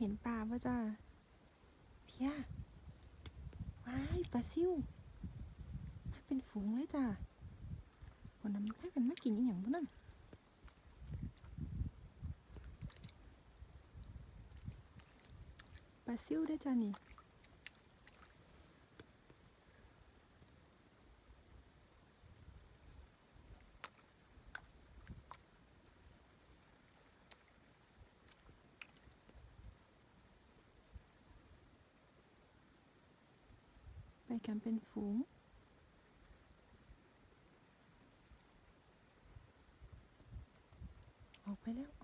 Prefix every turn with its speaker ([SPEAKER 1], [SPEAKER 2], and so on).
[SPEAKER 1] ห็นปลาป่ะจ้าเพียว้ายปลาซิวมาเป็นฝูงเลยจ้าคนนั้นพากันมากินอีหยังบ่นั่นปลาซิวได้จ้านี่ไปกันเป็นฝูงออกไปแล้ว